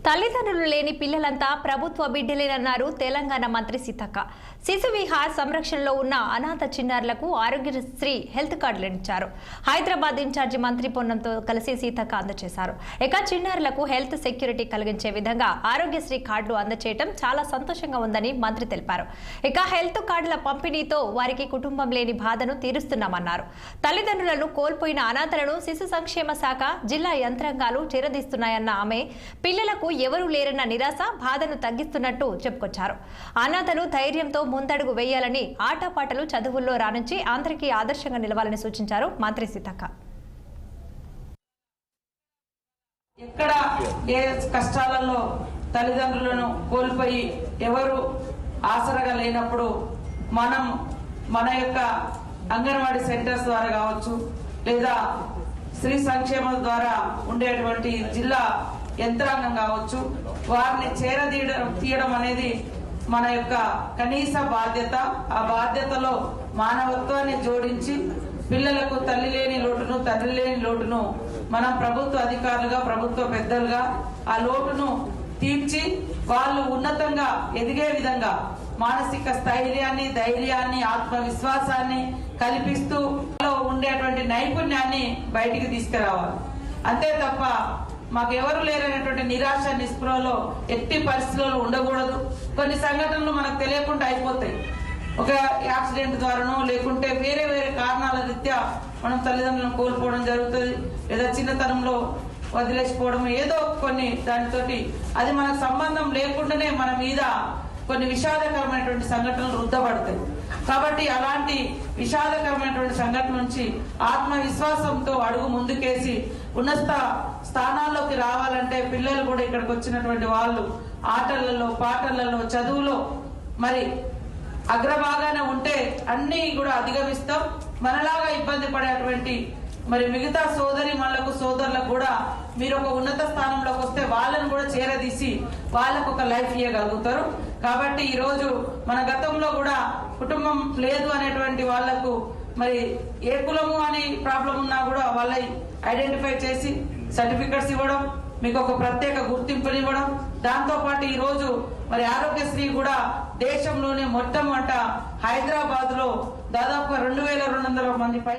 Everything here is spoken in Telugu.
తల్లిదండ్రులు లేని పిల్లలంతా ప్రభుత్వ బిడ్డలేనన్నారు తెలంగాణ మంత్రి సీతక్క. శిశు విహార్ సంరక్షణలో ఉన్న అనాథ చిన్నారులకు ఆరోగ్యశ్రీ హెల్త్ కార్డులు ఇచ్చారు. హైదరాబాద్ ఇన్ఛార్జి మంత్రి పొన్నంతో కలిసి సీతక్క అందజేశారు. ఇక చిన్నారులకు హెల్త్ సెక్యూరిటీ కలిగించే విధంగా ఆరోగ్యశ్రీ కార్డులు అందజేయడం చాలా సంతోషంగా ఉందని మంత్రి తెలిపారు. ఇక హెల్త్ కార్డుల పంపిణీతో వారికి కుటుంబం లేని బాధను తీరుస్తున్నామన్నారు. తల్లిదండ్రులను కోల్పోయిన అనాథలను శిశు సంక్షేమ శాఖ, జిల్లా యంత్రాంగాలు చేరదీస్తున్నాయన్న ఆమె పిల్లలకు ఎవరూ లేరన్న నిరాశ, బాధను తగ్గిస్తున్నట్టు చెప్పుకొచ్చారు. అనాథలు ధైర్యంతో ముందడుగు వేయాలని, ఆటపాటలు చదువుల్లో రానుంచి అందరికీ ఆదర్శంగా నిలవాలని సూచించారు మంత్రి సీతక్క. ఎక్కడ ఏ కష్టాలలో తల్లిదండ్రులను కోల్పోయి ఎవరు ఆసరగా లేనప్పుడు మన యొక్క అంగన్వాడీ సెంటర్స్ ద్వారా కావచ్చు, లేదా స్త్రీ సంక్షేమం ద్వారా ఉండేటువంటి జిల్లా యంత్రాంగం కావచ్చు, వారిని తీయడం అనేది మన యొక్క కనీస బాధ్యత. ఆ బాధ్యతలో మానవత్వాన్ని జోడించి పిల్లలకు తల్లి లేని లోటును, తండ్రి లేని లోటును మనం ప్రభుత్వ అధికారులుగా, ప్రభుత్వ పెద్దలుగా ఆ లోటును తీర్చి వాళ్ళు ఉన్నతంగా ఎదిగే విధంగా మానసిక స్థైర్యాన్ని, ధైర్యాన్ని, ఆత్మవిశ్వాసాన్ని కల్పిస్తూ ఉండేటువంటి నైపుణ్యాన్ని బయటికి తీసుకురావాలి. అంతే తప్ప మాకు ఎవరు లేరనేటువంటి నిరాశ, నిస్పృహలో ఎట్టి పరిస్థితుల్లో ఉండకూడదు. కొన్ని సంఘటనలు మనకు తెలియకుండా అయిపోతాయి. ఒక యాక్సిడెంట్ ద్వారానో లేకుంటే వేరే వేరే కారణాల రీత్యా మనం తల్లిదండ్రులను కోల్పోవడం జరుగుతుంది. లేదా చిన్నతనంలో వదిలేసిపోవడం, ఏదో కొన్ని దానితోటి అది మనకు సంబంధం లేకుండానే మన మీద కొన్ని విషాదకరమైనటువంటి సంఘటనలు రుద్దబడతాయి. కాబట్టి అలాంటి విషాదకరమైనటువంటి సంఘటన నుంచి ఆత్మవిశ్వాసంతో అడుగు ముందుకేసి ఉన్నత స్థానాల్లోకి రావాలంటే పిల్లలు కూడా ఇక్కడికి వచ్చినటువంటి వాళ్ళు ఆటలలో, పాటలలో, చదువులో మరి అగ్రభాగాన ఉంటే అన్ని కూడా అధిగమిస్తాం. మనలాగా ఇబ్బంది పడేటువంటి మరి మిగతా సోదరులకు కూడా మీరు ఒక ఉన్నత స్థానంలోకి వస్తే వాళ్ళను కూడా చేరదీసి వాళ్ళకు ఒక లైఫ్ ఇవ్వగలుగుతారు. కాబట్టి ఈరోజు మన గతంలో కూడా కుటుంబం లేదు అనేటువంటి వాళ్లకు మరి ఏ కులము అని ప్రాబ్లం ఉన్నా కూడా వాళ్ళ ఐడెంటిఫై చేసి సర్టిఫికెట్స్ ఇవ్వడం, మీకు ఒక ప్రత్యేక గుర్తింపునివ్వడం, దాంతో పాటు ఈ రోజు మరి ఆరోగ్యశ్రీ కూడా దేశంలోనే మొట్టమొదట హైదరాబాద్ లో దాదాపు 2200 మంది పై